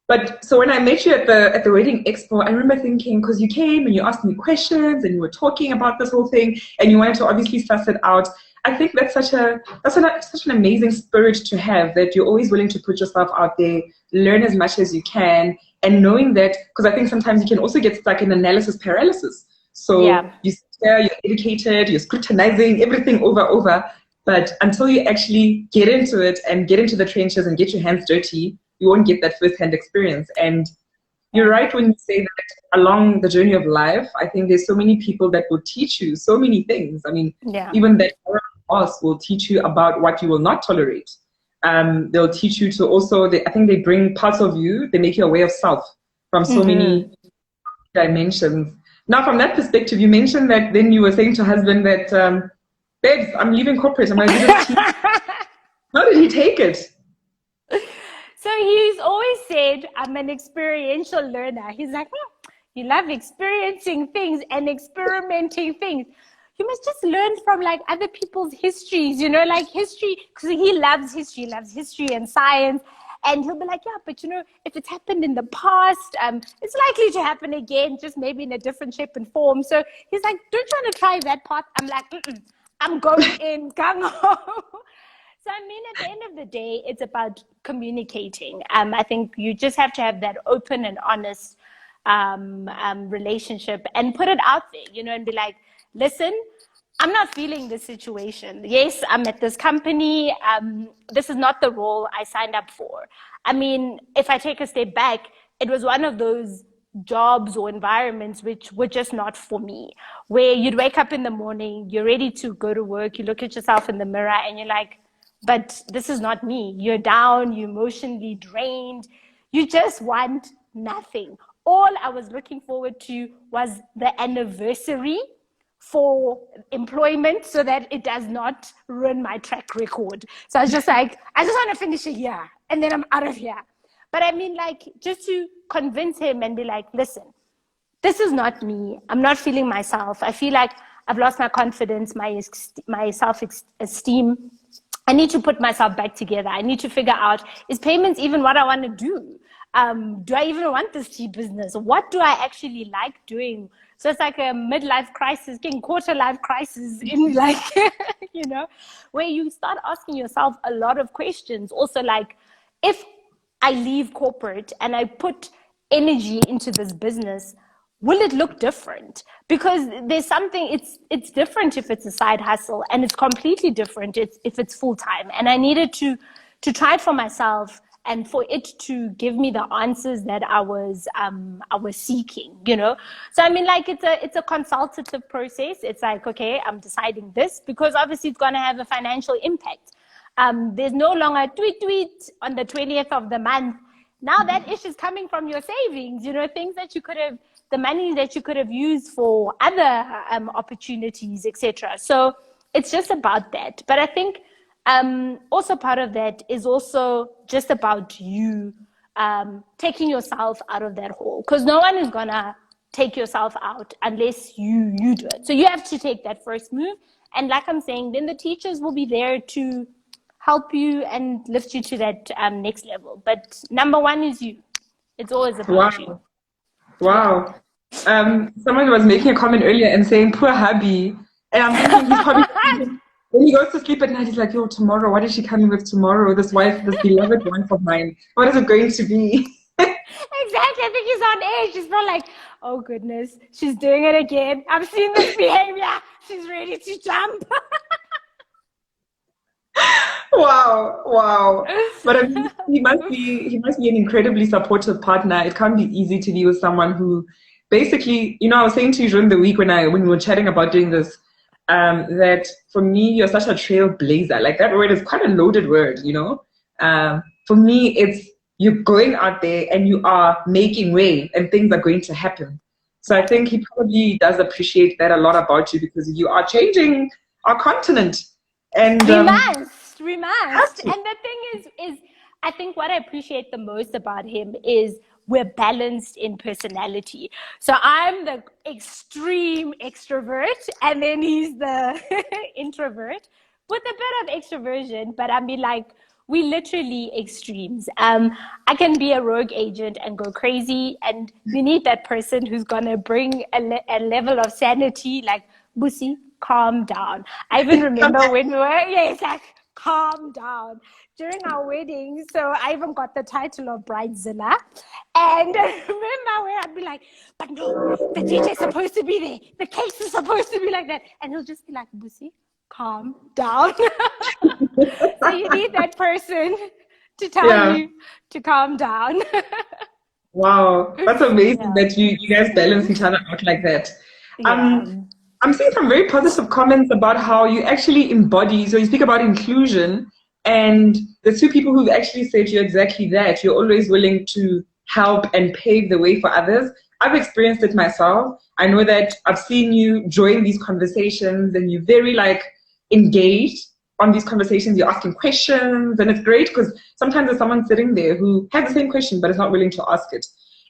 But so when I met you at the wedding expo, I remember thinking, because you came and you asked me questions and you were talking about this whole thing and you wanted to obviously suss it out. I think that's such an amazing spirit to have, that you're always willing to put yourself out there, learn as much as you can, and knowing that, because I think sometimes you can also get stuck in analysis paralysis. So you sit there, you're educated, you're scrutinizing everything over, but until you actually get into it and get into the trenches and get your hands dirty, you won't get that first-hand experience. And you're right when you say that along the journey of life, I think there's so many people that will teach you so many things. I mean, even that boss will teach you about what you will not tolerate. They'll teach you to also, I think they bring parts of you, they make you aware of self from so many dimensions. Now, from that perspective, you mentioned that then you were saying to your husband that, babes, I'm leaving corporate. I'm going to do this. How did he take it? So he's always said, I'm an experiential learner. He's like, you love experiencing things and experimenting things. you must just learn from like other people's histories, you know, like history, because he loves history and science. And he'll be like, yeah, but you know, if it's happened in the past, it's likely to happen again, just maybe in a different shape and form. So he's like, don't you want to try that path? I'm like, mm-mm, I'm going in gung ho. So, I mean, at the end of the day, it's about communicating. I think you just have to have that open and honest relationship and put it out there, you know, and be like, listen, I'm not feeling this situation. Yes, I'm at this company. This is not the role I signed up for. I mean, if I take a step back, it was one of those jobs or environments which were just not for me, where you'd wake up in the morning, you're ready to go to work, you look at yourself in the mirror and you're like, but this is not me. You're down, you're emotionally drained. You just want nothing. All I was looking forward to was the anniversary for employment so that it does not ruin my track record. So I was just like, I just want to finish a year and then I'm out of here. But I mean, like, just to convince him and be like, listen, this is not me. I'm not feeling myself. I feel like I've lost my confidence, my self-esteem. I need to put myself back together. I need to figure out, is payments even what I want to do? Do I even want this tea business? What do I actually like doing? So it's like a midlife crisis, getting quarter life crisis in like, you know, where you start asking yourself a lot of questions. Also, like, if I leave corporate and I put energy into this business, will it look different? Because there's something, it's different if it's a side hustle, and it's completely different if it's full time. And I needed to try it for myself and for it to give me the answers that I was seeking, you know? So I mean, like, it's a consultative process. It's like, okay, I'm deciding this because obviously it's gonna have a financial impact. There's no longer tweet on the 20th of the month. Now that issue is coming from your savings, you know, things that you could have, the money that you could have used for other opportunities, etc. So it's just about that. But I think also part of that is also just about you taking yourself out of that hole, because no one is gonna take yourself out unless you do it. So you have to take that first move. And like I'm saying, then the teachers will be there to help you and lift you to that next level. But number one is you. It's always about you. Wow. Someone was making a comment earlier and saying, poor hubby. And I'm thinking he's probably, when he goes to sleep at night, he's like, yo, tomorrow, what is she coming with tomorrow? This wife, this beloved wife of mine. What is it going to be? Exactly. I think he's on edge. He's probably like, oh goodness, she's doing it again. I've seen this behavior. She's ready to jump. Wow. But I mean, he must be an incredibly supportive partner. It can't be easy to be with someone who basically, you know, I was saying to you during the week when we were chatting about doing this, that for me, you're such a trailblazer. Like, that word is quite a loaded word, you know? For me, it's you're going out there and you are making way and things are going to happen. So I think he probably does appreciate that a lot about you, because you are changing our continent. And we must. And the thing is I think what I appreciate the most about him is we're balanced in personality. So I'm the extreme extrovert, and then he's the introvert with a bit of extroversion. But I mean, like, we literally extremes. I can be a rogue agent and go crazy, and you need that person who's gonna bring a level of sanity, like, Busi, calm down. I even remember when we were, it's like, calm down. During our wedding, so I even got the title of Bridezilla. And remember where I'd be like, but no, the DJ's supposed to be there. The case is supposed to be like that. And he'll just be like, Busi, calm down. So you need that person to tell you to calm down. Wow, that's amazing that you guys balance each other out like that. I'm seeing some very positive comments about how you actually embody, so you speak about inclusion, and the two people who've actually said you're exactly that. You're always willing to help and pave the way for others. I've experienced it myself. I know that I've seen you join these conversations and you're very like engaged on these conversations. You're asking questions, and it's great because sometimes there's someone sitting there who has the same question but is not willing to ask it.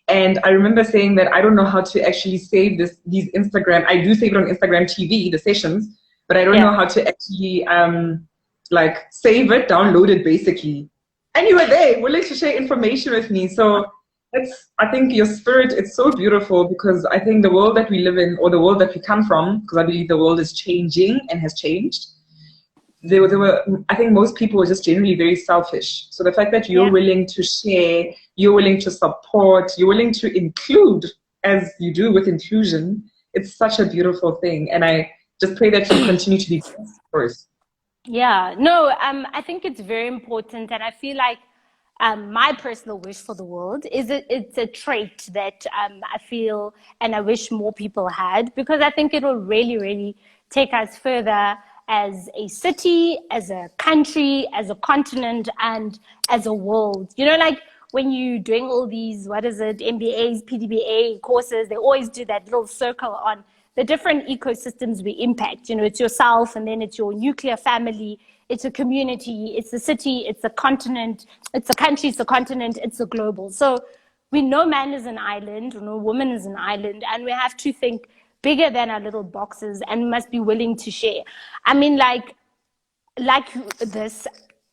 And I remember saying that I don't know how to actually save these Instagram. I do save it on Instagram TV, the sessions, but I don't know how to actually like save it, download it basically. And you were there, willing to share information with me. So I think your spirit, it's so beautiful, because I think the world that we live in, or the world that we come from, because I believe the world is changing and has changed. I think most people were just generally very selfish. So the fact that you're willing to share, you're willing to support, you're willing to include, as you do with inclusion, it's such a beautiful thing. And I just pray that you continue to be first. Yeah, no, I think it's very important. And I feel like my personal wish for the world is it's a trait that I feel and I wish more people had, because I think it will really, really take us further as a city, as a country, as a continent, and as a world. You know, like when you're doing all these, MBAs, PDBA courses, they always do that little circle on the different ecosystems we impact. You know, it's yourself, and then it's your nuclear family, it's a community, it's the city, it's the continent, it's the country, it's the continent, it's the global. So we know man is an island, or no woman is an island, and we have to think bigger than our little boxes, and must be willing to share. I mean, like this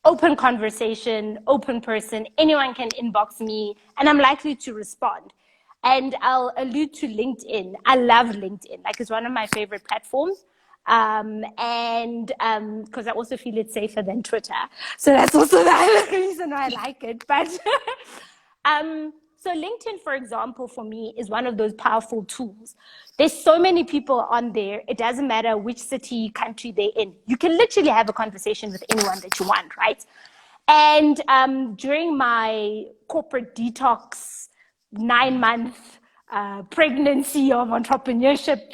open conversation, open person, anyone can inbox me and I'm likely to respond. And I'll allude to LinkedIn. I love LinkedIn. Like, it's one of my favorite platforms. And because I also feel it's safer than Twitter. So that's also the other reason I like it. But so LinkedIn, for example, for me is one of those powerful tools. There's so many people on there. It doesn't matter which city, country they're in. You can literally have a conversation with anyone that you want, right? And during my corporate detox 9-month pregnancy of entrepreneurship,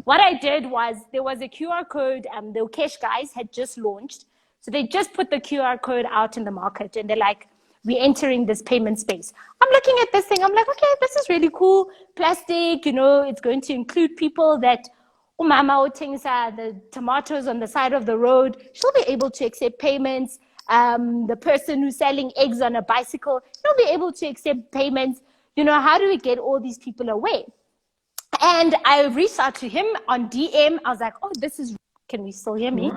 what I did was, there was a QR code. The Ukesh guys had just launched. So they just put the QR code out in the market, and they're like, we're entering this payment space. I'm looking at this thing. I'm like, okay, this is really cool. Plastic, you know, it's going to include people that, umama uthengisa the tomatoes on the side of the road, she'll be able to accept payments. The person who's selling eggs on a bicycle, he'll be able to accept payments. You know, how do we get all these people away? And I reached out to him on DM. I was like, oh, this is, can we still hear me?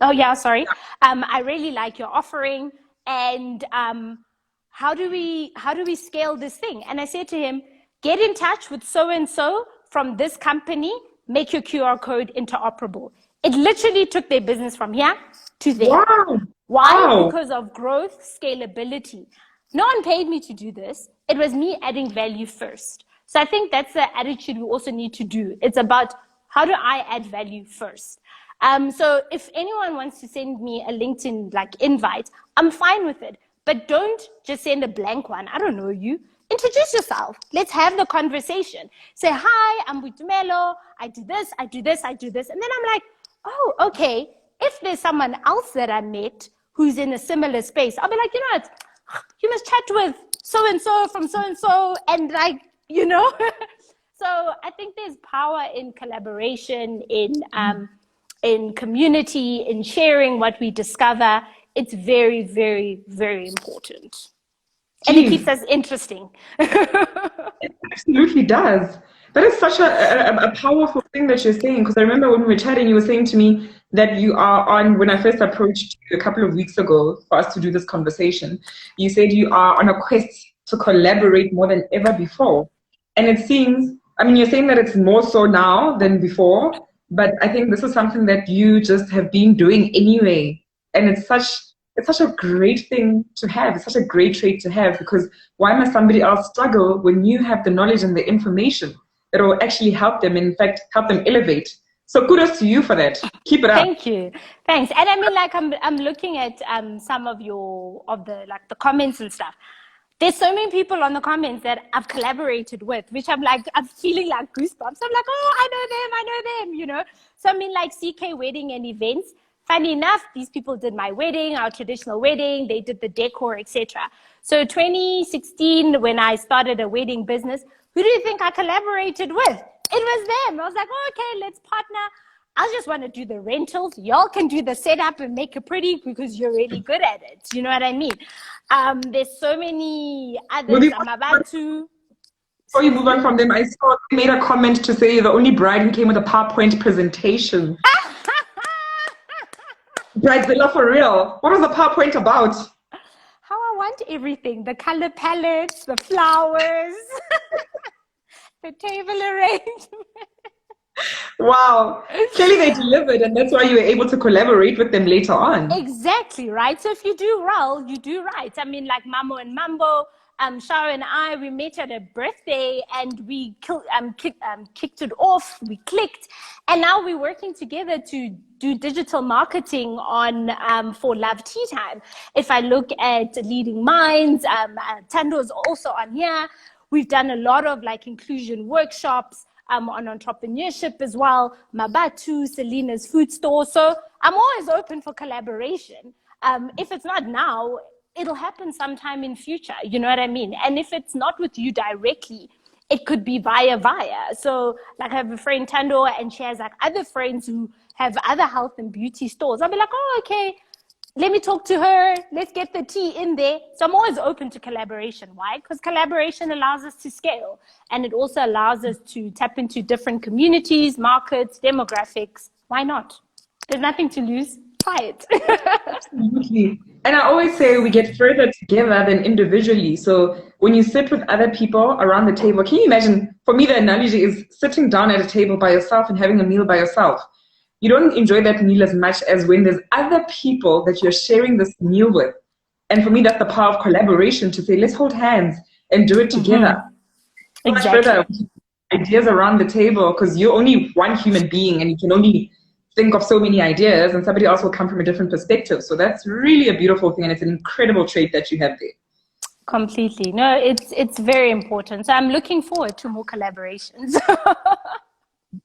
Oh yeah, sorry. I really like your offering, and how do we scale this thing? And I said to him, get in touch with so and so from this company, make your QR code interoperable. It literally took their business from here to there. Wow. Why? Wow. Because of growth, scalability. No one paid me to do this. It was me adding value first. So I think that's the attitude we also need to do. It's about, how do I add value first? So if anyone wants to send me a LinkedIn invite, I'm fine with it. But don't just send a blank one. I don't know you. Introduce yourself. Let's have the conversation. Say, hi, I'm Butumelo. I do this, I do this, I do this. And then I'm like, oh, okay. If there's someone else that I met who's in a similar space, I'll be like, you know what? You must chat with so-and-so from so-and-so, and So I think there's power in collaboration, in community, in sharing what we discover. It's very, very, very important. Jeez. And it keeps us interesting. It absolutely does. That is such a powerful thing that you're saying, because I remember when we were chatting, you were saying to me that you are on, when I first approached you a couple of weeks ago for us to do this conversation, you said you are on a quest to collaborate more than ever before. And it seems, I mean, you're saying that it's more so now than before, but I think this is something that you just have been doing anyway. And it's such a great thing to have. It's such a great trait to have, because why must somebody else struggle when you have the knowledge and the information that will actually help them, in fact, help them elevate? So kudos to you for that. Keep it up. Thank you. Thanks. And I mean, I'm looking at some of the comments and stuff. There's so many people on the comments that I've collaborated with, which I'm feeling like goosebumps. I'm like, oh, I know them, you know? So I mean, like CK Wedding and Events, funny enough, these people did my wedding, our traditional wedding, they did the decor, etc. So 2016, when I started a wedding business, who do you think I collaborated with? It was them. I was like, oh, okay, let's partner. I just want to do the rentals. Y'all can do the setup and make it pretty because you're really good at it. You know what I mean? There's so many others. I'm about to. Before you move on from them, I saw they made a comment to say you're the only bride who came with a PowerPoint presentation. Bridezilla for real. What was the PowerPoint about? How I want everything. The color palettes, the flowers, the table arrangement. Wow. Clearly they delivered, and that's why you were able to collaborate with them later on. Exactly, right? So if you do well, you do right. I mean, like Mamo and Mambo, Shara and I, we met at a birthday and we kicked it off. We clicked, and now we're working together to do digital marketing on for Love Tea Time. If I look at Leading Minds, Tando's also on here. We've done a lot of like inclusion workshops on entrepreneurship as well. Mabatu, Selena's food store. So I'm always open for collaboration. If it's not now, it'll happen sometime in future. You know what I mean? And if it's not with you directly, it could be via. So like I have a friend Tando, and she has like other friends who have other health and beauty stores. I'll be like, oh, okay, let me talk to her. Let's get the tea in there. So I'm always open to collaboration. Why? Because collaboration allows us to scale, and it also allows us to tap into different communities, markets, demographics. Why not? There's nothing to lose. Try it. Absolutely. And I always say we get further together than individually. So when you sit with other people around the table, can you imagine, for me, the analogy is sitting down at a table by yourself and having a meal by yourself. You don't enjoy that meal as much as when there's other people that you're sharing this meal with. And for me, that's the power of collaboration, to say, let's hold hands and do it together. Exactly. Further ideas around the table, because you're only one human being and you can only think of so many ideas, and somebody else will come from a different perspective. So that's really a beautiful thing, and it's an incredible trait that you have there. Completely. No, it's very important. So I'm looking forward to more collaborations.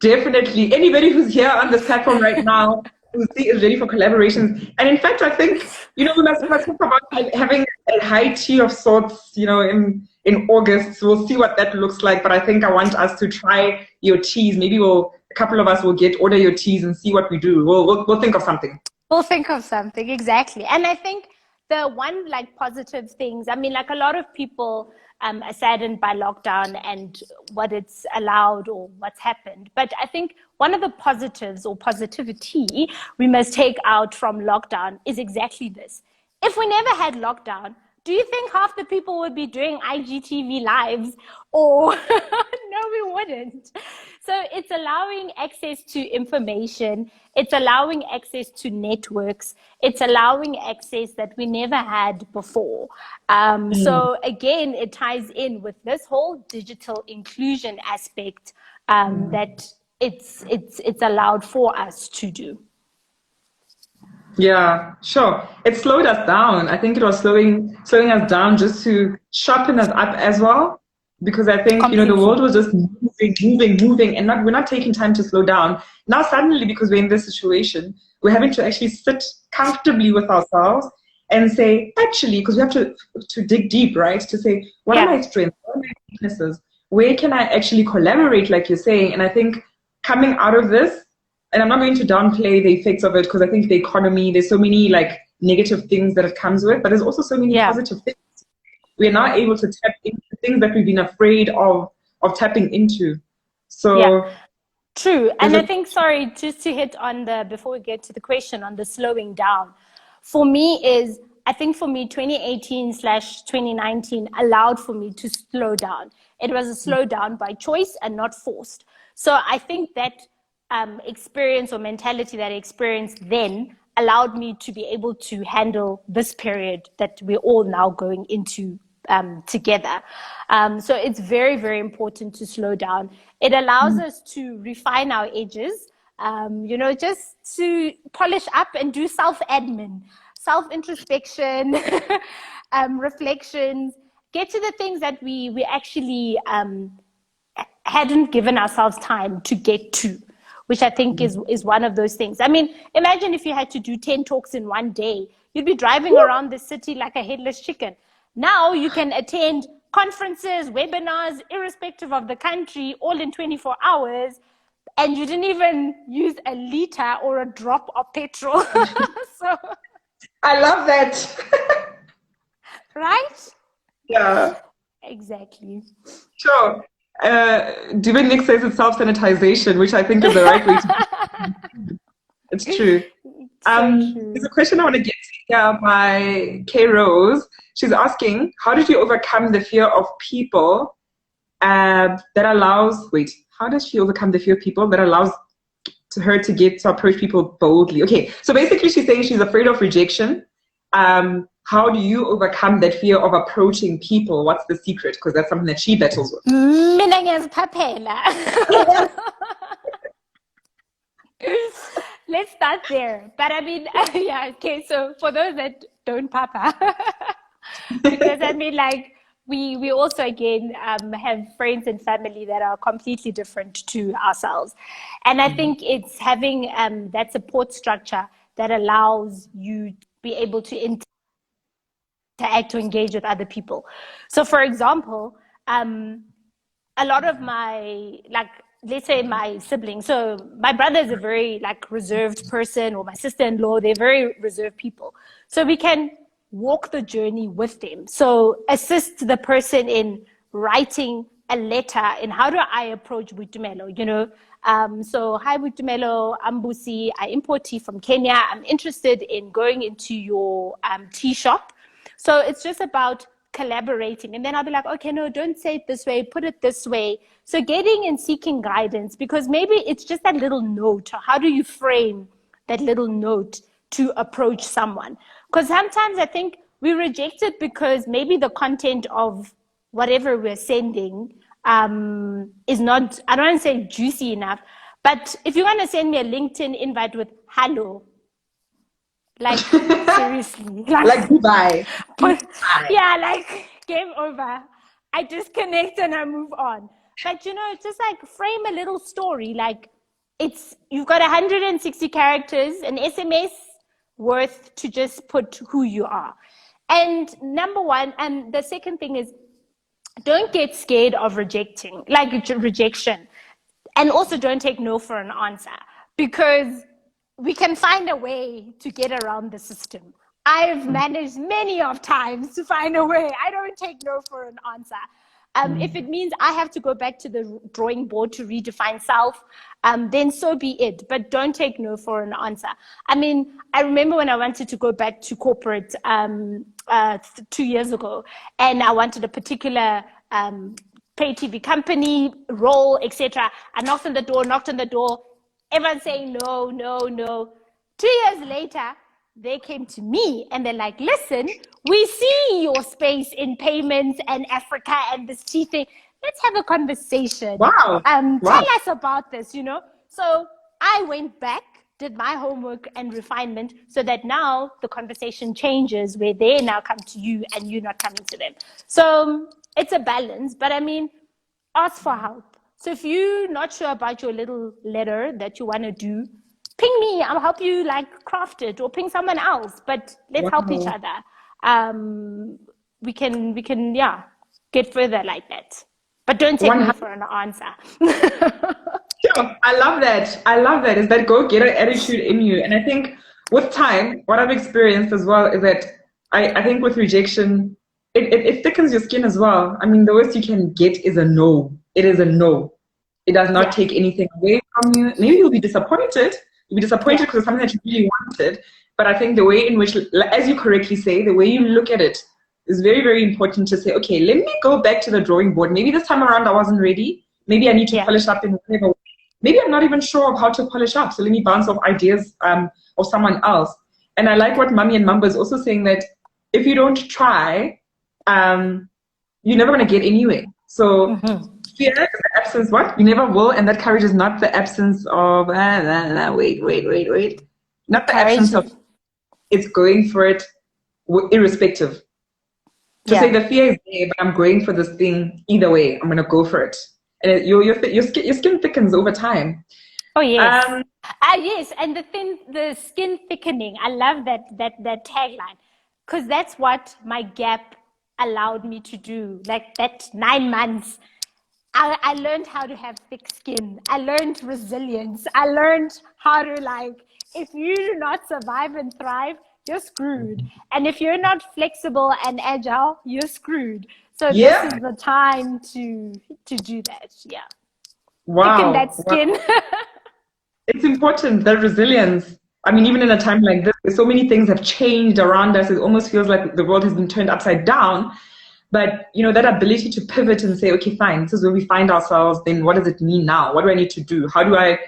Definitely. Anybody who's here on this platform right now who is ready for collaborations. And in fact, I think, we must talk about having a high tea of sorts, in August. We'll see what that looks like. But I think I want us to try your teas. Maybe a couple of us will order your teas and see what we do. We'll think of something. We'll think of something, exactly. And I think the one positive things, I mean, a lot of people are saddened by lockdown and what it's allowed or what's happened. But I think one of the positives or positivity we must take out from lockdown is exactly this. If we never had lockdown, do you think half the people would be doing IGTV lives? Or no, we wouldn't. So it's allowing access to information. It's allowing access to networks. It's allowing access that we never had before. So again, it ties in with this whole digital inclusion aspect that it's allowed for us to do. Yeah, sure. It slowed us down. I think it was slowing us down just to sharpen us up as well. Because I think, the world was just moving, and we're not taking time to slow down. Now suddenly, because we're in this situation, we're having to actually sit comfortably with ourselves and say, actually, because we have to dig deep, right? To say, what are my strengths? What are my weaknesses? Where can I actually collaborate, like you're saying? And I think coming out of this, and I'm not going to downplay the effects of it, because I think the economy, there's so many negative things that it comes with, but there's also so many positive things. We are now able to tap into things that we've been afraid of tapping into. So true. And I think, sorry, just to hit on before we get to the question on the slowing down, I think for me, 2018/2019 allowed for me to slow down. It was a slowdown by choice and not forced. So I think that experience or mentality that I experienced then allowed me to be able to handle this period that we're all now going into together. So it's very, very important to slow down. It allows us to refine our edges, just to polish up and do self-admin, self-introspection, reflections, get to the things that we actually hadn't given ourselves time to get to, which I think is one of those things. I mean, imagine if you had to do 10 talks in one day, you'd be driving around the city like a headless chicken. Now you can attend conferences, webinars, irrespective of the country, all in 24 hours, and you didn't even use a liter or a drop of petrol. So, I love that. right? Yeah, Exactly. sure. Nick says it's self-sanitization, which I think is the right way to do it. It's true. So There's a true. question I want to get to here by K Rose. She's asking, how did you overcome the fear of people that allows, wait, how does she overcome the fear of people that allows her to approach people boldly? Okay, so basically she's saying she's afraid of rejection. How do you overcome that fear of approaching people? What's the secret? Because that's something that she battles with. Mina ngiyaziphaphela. Let's start there. But I mean, yeah, okay, so for those that don't papa, because I mean, like, we also, again, have friends and family that are completely different to ourselves. And I think it's having that support structure that allows you to be able to interact, to engage with other people. So, for example, a lot of my, like, let's say my siblings, so my brother is a very like reserved person, or my sister-in-law, they're very reserved people, so we can walk the journey with them, so assist the person in writing a letter in how do I approach Butumelo, you know. So, hi Butumelo, I'm Busi, I import tea from Kenya, I'm interested in going into your tea shop. So it's just about collaborating. And then I'll be like, okay, no, don't say it this way, put it this way. So getting and seeking guidance, because maybe it's just that little note. Or how do you frame that little note to approach someone? Because sometimes I think we reject it because maybe the content of whatever we're sending is not, I don't want to say juicy enough, but if you want to send me a LinkedIn invite with hello, like, seriously. Like Dubai. But, yeah, like, game over. I disconnect and I move on. But, you know, just like frame a little story. Like, you've got 160 characters, an SMS worth to just put who you are. And number one, and the second thing is, don't get scared of rejection. And also don't take no for an answer, because we can find a way to get around the system. I've managed many of times to find a way. I don't take no for an answer. If it means I have to go back to the drawing board to redefine self, then so be it. But don't take no for an answer. I mean, I remember when I wanted to go back to corporate 2 years ago, and I wanted a particular pay TV company role, etc. I knocked on the door. Everyone's saying no, no, no. 2 years later, they came to me and they're like, listen, we see your space in payments and Africa and this tea thing. Let's have a conversation. Wow. Tell us about this, you know. So I went back, did my homework and refinement, so that now the conversation changes where they now come to you and you're not coming to them. So it's a balance, but I mean, ask for help. So if you're not sure about your little letter that you want to do, ping me. I'll help you like craft it, or ping someone else. But let's help each other. We can get further like that. But don't take no for an answer. Sure. I love that. I love that. Is that go-getter attitude in you. And I think with time, what I've experienced as well is that I think with rejection, it thickens your skin as well. I mean, the worst you can get is a no. It is a no. It does not take anything away from you. Maybe you'll be disappointed. You'll be disappointed because it's something that you really wanted. But I think the way in which, as you correctly say, the way you look at it is very, very important to say, okay, let me go back to the drawing board. Maybe this time around I wasn't ready. Maybe I need to polish up in whatever way. Maybe I'm not even sure of how to polish up. So let me bounce off ideas of someone else. And I like what Mummy and Mamba is also saying, that if you don't try, you're never going to get anywhere. So fear is the absence, what? You never will. And that courage is not the absence of, wait. Not the absence of, it's going for it irrespective. To say the fear is there, but I'm going for this thing either way. I'm going to go for it. And your skin thickens over time. Oh, yes. Yes. And the skin thickening, I love that tagline, because that's what my gap allowed me to do. Like that 9 months, I learned how to have thick skin. I learned resilience. I learned how to, like, if you do not survive and thrive, you're screwed. And if you're not flexible and agile, you're screwed. So this is Yeah. the time to do that. Yeah. Thicken that Wow. Wow. skin. It's important, that resilience. I mean, even in a time like this, so many things have changed around us. It almost feels like the world has been turned upside down. But, you know, that ability to pivot and say, okay, fine, this is where we find ourselves. Then what does it mean now? What do I need to do? How do I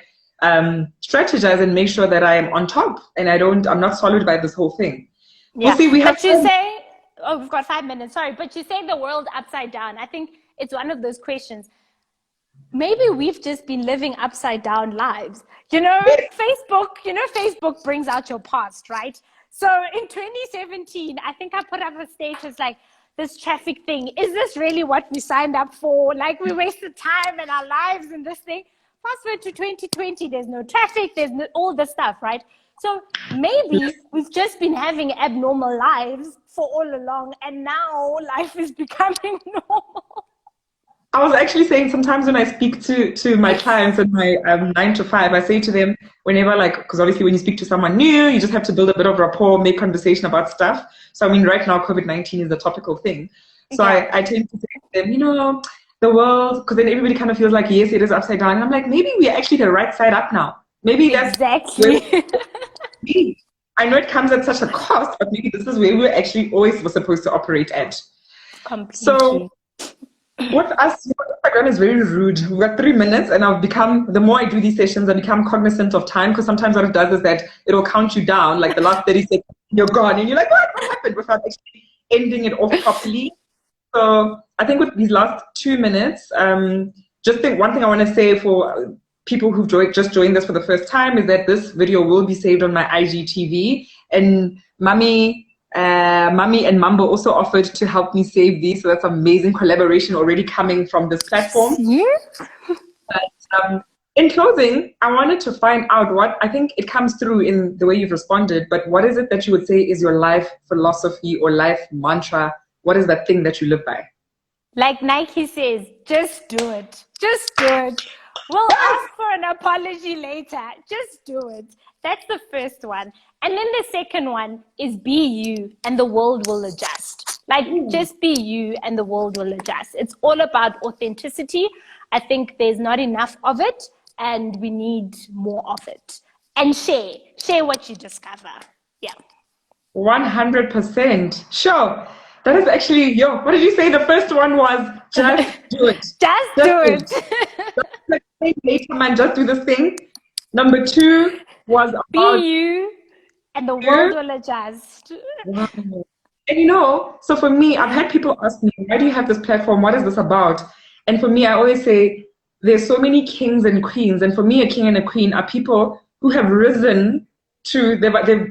strategize and make sure that I am on top and I'm not swallowed by this whole thing? Yeah. We'll see, we have But you say, oh, we've got 5 minutes. Sorry. But you say the world upside down. I think it's one of those questions. Maybe we've just been living upside down lives. Facebook brings out your past, right? So in 2017, I think I put up a status like, this traffic thing, is this really what we signed up for? Like, we wasted time and our lives in this thing. Fast forward to 2020, there's no traffic, there's all the stuff, right? So maybe we've just been having abnormal lives for all along, and now life is becoming normal. I was actually saying sometimes when I speak to my clients in my 9 to 5, I say to them whenever, like, because obviously when you speak to someone new, you just have to build a bit of rapport, make conversation about stuff. So I mean, right now COVID-19 is a topical thing. So Yeah. I tend to say to them, you know, the world, because then everybody kind of feels like, yes, it is upside down. And I'm like, maybe we're actually the right side up now. Maybe that's exactly. I know it comes at such a cost, but maybe this is where we're actually always were supposed to operate at. Completely. So with us, Instagram is very rude. We've got 3 minutes, and the more I do these sessions, I become cognizant of time, because sometimes what it does is that it'll count you down, like the last 30 seconds, you're gone, and you're like, what happened? Without actually ending it off properly. So I think with these last 2 minutes, just think one thing I want to say for people who've just joined this for the first time is that this video will be saved on my IGTV, and Mummy and Mambo also offered to help me save these, so that's amazing collaboration already coming from this platform. Yeah. But in closing, I wanted to find out what, I think it comes through in the way you've responded, but what is it that you would say is your life philosophy or life mantra? What is that thing that you live by? Like Nike says, just do it. Just do it. We'll ask for an apology later. Just do it. That's the first one. And then the second one is be you and the world will adjust. Like, just be you and the world will adjust. It's all about authenticity. I think there's not enough of it and we need more of it. And share what you discover. Yeah. 100%. Sure. That is actually, what did you say? The first one was just do it. Just do it. Later, man, just do this thing. Number 2 was about be you and the world will adjust. Wow. And you know, so for me, I've had people ask me, why do you have this platform? What is this about? And for me, I always say, there's so many kings and queens. And for me, a king and a queen are people who have risen to,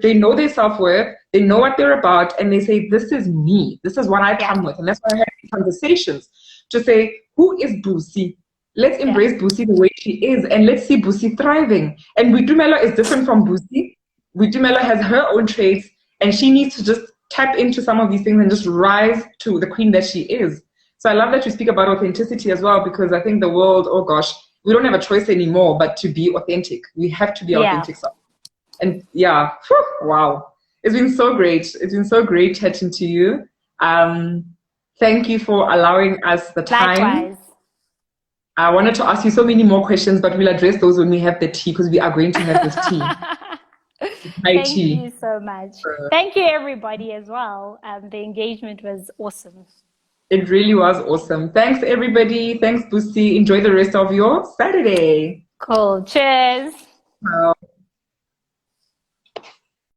they know their self-worth, they know what they're about, and they say, this is me. This is what I come with. And that's why I have these conversations to say, who is Busi? Let's embrace Busi the way she is, and let's see Busi thriving. And Widumela is different from Busi. Widumela has her own traits, and she needs to just tap into some of these things and just rise to the queen that she is. So I love that you speak about authenticity as well, because I think the world, oh gosh, we don't have a choice anymore but to be authentic. We have to be authentic. And wow. It's been so great. It's been so great chatting to you. Thank you for allowing us the time. Likewise. I wanted to ask you so many more questions, but we'll address those when we have the tea, because we are going to have this tea. Thank you so much. Thank you, everybody, as well. The engagement was awesome. It really was awesome. Thanks, everybody. Thanks, Busi. Enjoy the rest of your Saturday. Cool. Cheers.